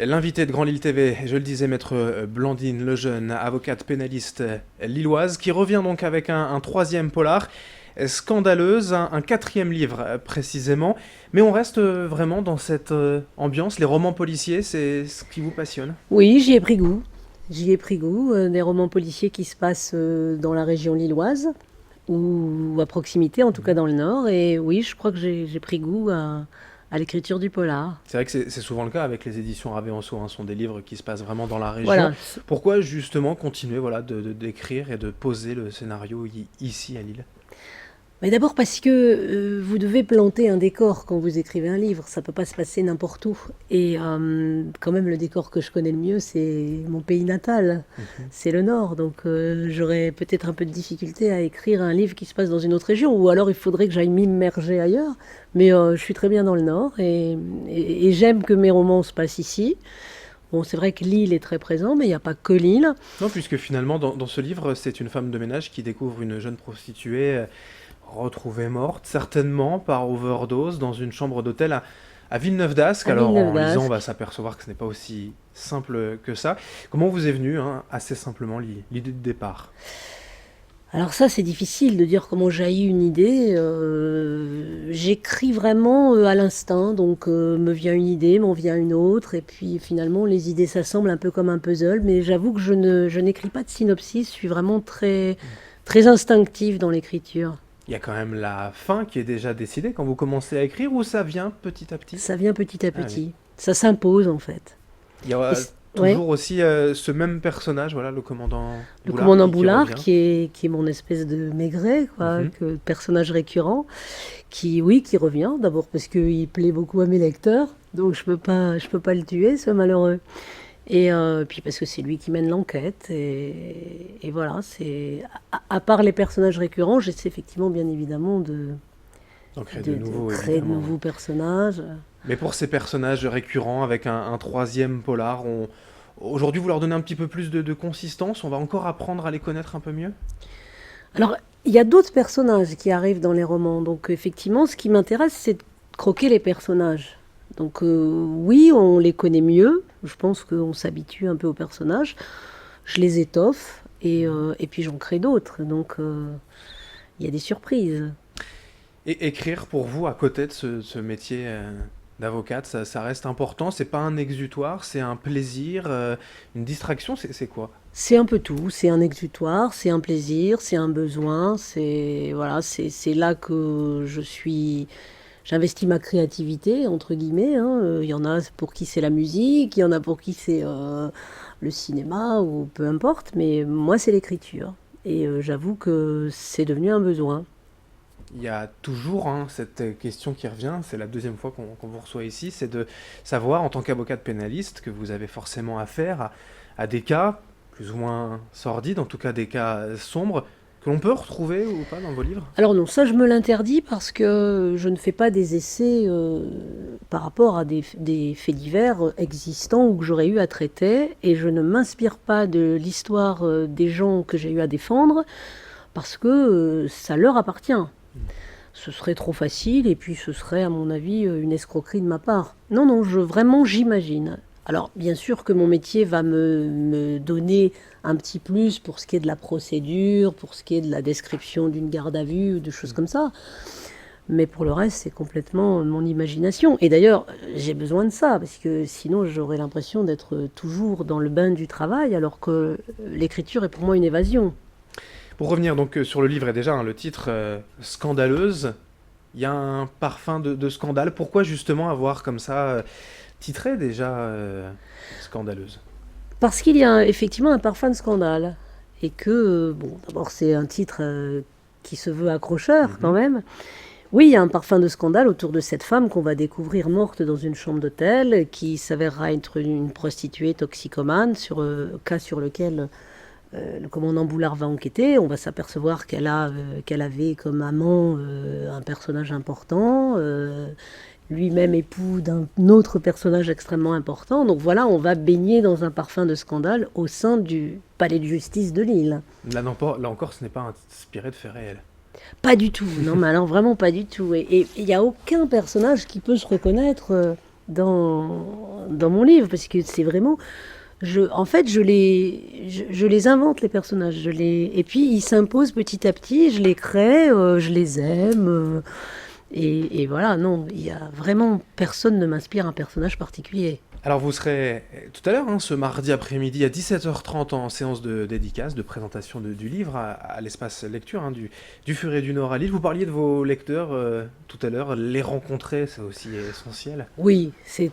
L'invité de Grand Lille TV, je le disais, maître Blandine Lejeune, avocate pénaliste lilloise, qui revient donc avec un troisième polar, Scandaleuse, un quatrième livre précisément. Mais on reste vraiment dans cette ambiance, les romans policiers, c'est ce qui vous passionne? Oui, j'y ai pris goût. J'y ai pris goût. Des romans policiers qui se passent dans la région lilloise, ou à proximité, en tout cas dans le Nord. Et oui, je crois que j'ai pris goût à l'écriture du polar. C'est vrai que c'est souvent le cas avec les éditions Ravet-Anso, ce sont des livres qui se passent vraiment dans la région. Voilà. Pourquoi justement continuer d'écrire et de poser le scénario ici à Lille? Mais d'abord parce que vous devez planter un décor quand vous écrivez un livre. Ça peut pas se passer n'importe où. Et quand même, le décor que je connais le mieux, c'est mon pays natal. C'est le Nord. Donc j'aurais peut-être un peu de difficulté à écrire un livre qui se passe dans une autre région. Ou alors il faudrait que j'aille m'immerger ailleurs. Mais je suis très bien dans le Nord. Et j'aime que mes romans se passent ici. Bon, c'est vrai que Lille est très présent, mais il n'y a pas que Lille. Non, puisque finalement, dans ce livre, c'est une femme de ménage qui découvre une jeune prostituée retrouvée morte, certainement par overdose, dans une chambre d'hôtel à Villeneuve d'Ascq. À Alors, en Villeneuve lisant, on d'Ascq. va s'apercevoir que ce n'est pas aussi simple que ça. Comment vous est venue, assez simplement, l'idée de départ? Alors ça, c'est difficile de dire comment jaillit une idée. J'écris vraiment à l'instinct, donc me vient une idée, m'en vient une autre, et puis finalement les idées s'assemblent un peu comme un puzzle. Mais j'avoue que je n'écris pas de synopsis, je suis vraiment très instinctive dans l'écriture. Il y a quand même la fin qui est déjà décidée quand vous commencez à écrire, ou ça vient petit à petit? Ça vient petit à Ah oui. petit, ça s'impose en fait. Il y a Et ouais. toujours aussi ce même personnage, voilà, le commandant Le Boulard, commandant qui Boulard, revient. qui est mon espèce de Maigret, quoi, Mhm. personnage récurrent, qui revient, d'abord parce qu'il plaît beaucoup à mes lecteurs, donc je peux pas le tuer, ce malheureux. Et puis parce que c'est lui qui mène l'enquête, et voilà, à part les personnages récurrents, j'essaie effectivement, bien évidemment, Donc, créer de de nouveau, créer de évidemment. nouveaux personnages. Mais pour ces personnages récurrents, avec un troisième polar, aujourd'hui vous leur donnez un petit peu plus de consistance, on va encore apprendre à les connaître un peu mieux? Alors, il y a d'autres personnages qui arrivent dans les romans. Donc, effectivement, ce qui m'intéresse, c'est de croquer les personnages. Donc, oui, on les connaît mieux. Je pense qu'on s'habitue un peu aux personnages. Je les étoffe et puis j'en crée d'autres. Donc, il y a des surprises. Et écrire pour vous, à côté de ce métier d'avocate, ça reste important, c'est pas un exutoire, c'est un plaisir, une distraction, c'est quoi? C'est un peu tout. C'est un exutoire, c'est un plaisir, c'est un besoin. C'est voilà, c'est là que je suis. J'investis ma créativité, entre guillemets, hein. Il y en a pour qui c'est la musique, il y en a pour qui c'est le cinéma, ou peu importe, mais moi c'est l'écriture. Et j'avoue que c'est devenu un besoin. Il y a toujours cette question qui revient, c'est la deuxième fois qu'on vous reçoit ici, c'est de savoir, en tant qu'avocate pénaliste, que vous avez forcément affaire à des cas plus ou moins sordides, en tout cas des cas sombres, que l'on peut retrouver ou pas dans vos livres? Alors non, ça je me l'interdis parce que je ne fais pas des essais par rapport à des faits divers existants ou que j'aurais eu à traiter, et je ne m'inspire pas de l'histoire des gens que j'ai eu à défendre parce que ça leur appartient. Ce serait trop facile et puis ce serait, à mon avis, une escroquerie de ma part. Non, non, vraiment, j'imagine. Alors, bien sûr que mon métier va me donner un petit plus pour ce qui est de la procédure, pour ce qui est de la description d'une garde à vue ou de choses comme ça. Mais pour le reste, c'est complètement mon imagination. Et d'ailleurs, j'ai besoin de ça, parce que sinon, j'aurais l'impression d'être toujours dans le bain du travail, alors que l'écriture est pour moi une évasion. Pour revenir donc sur le livre et déjà le titre Scandaleuse, il y a un parfum de scandale. Pourquoi justement avoir comme ça titré déjà Scandaleuse? Parce qu'il y a effectivement un parfum de scandale. Et que, bon, d'abord, c'est un titre qui se veut accrocheur quand Mhm. même. Oui, il y a un parfum de scandale autour de cette femme qu'on va découvrir morte dans une chambre d'hôtel, qui s'avérera être une prostituée toxicomane, cas sur lequel le commandant Boulard va enquêter. On va s'apercevoir qu'elle avait comme amant un personnage important, lui-même époux d'un autre personnage extrêmement important. Donc voilà, on va baigner dans un parfum de scandale au sein du palais de justice de Lille. Là encore, ce n'est pas inspiré de faits réels. Pas du tout, non, mais alors vraiment pas du tout. Et il n'y a aucun personnage qui peut se reconnaître dans mon livre, parce que c'est vraiment... En fait, je les invente, les personnages. Et puis, ils s'imposent petit à petit, je les crée, je les aime. Et voilà, non, il y a vraiment... Personne ne m'inspire un personnage particulier. Alors vous serez tout à l'heure, hein, ce mardi après-midi à 17h30 en séance de dédicace, de présentation du livre à l'espace lecture hein, du Furet du Nord à Lille. Vous parliez de vos lecteurs tout à l'heure, les rencontrer, c'est aussi essentiel. Oui, c'est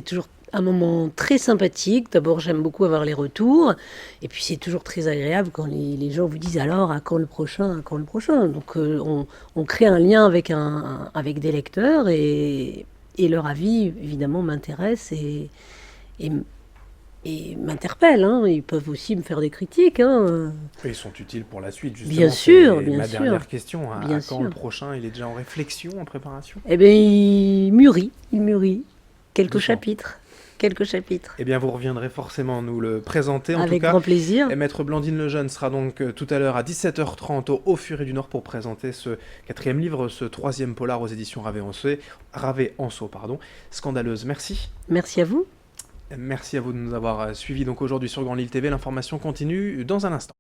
toujours un moment très sympathique. D'abord, j'aime beaucoup avoir les retours. Et puis, c'est toujours très agréable quand les gens vous disent alors à quand le prochain, à quand le prochain. Donc, on crée un lien avec des lecteurs et leur avis, évidemment, m'intéresse et, et m'interpelle. Hein. Ils peuvent aussi me faire des critiques. Hein. Et ils sont utiles pour la suite, justement. Bien sûr, C'est bien ma sûr. dernière question. À Bien quand sûr. le prochain? Il est déjà en réflexion, en préparation? Eh bien, il mûrit. Quelques Doucement. chapitres. Quelques chapitres. Eh bien, vous reviendrez forcément nous le présenter. En Avec tout cas, grand plaisir. et Maître Blandine Lejeune sera donc tout à l'heure à 17h30 au Furet du Nord pour présenter ce 4e livre, ce 3e polar aux éditions Ravet Anso, pardon. Scandaleuse. Merci. Merci à vous. Merci à vous de nous avoir suivis donc aujourd'hui sur Grand Lille TV. L'information continue dans un instant.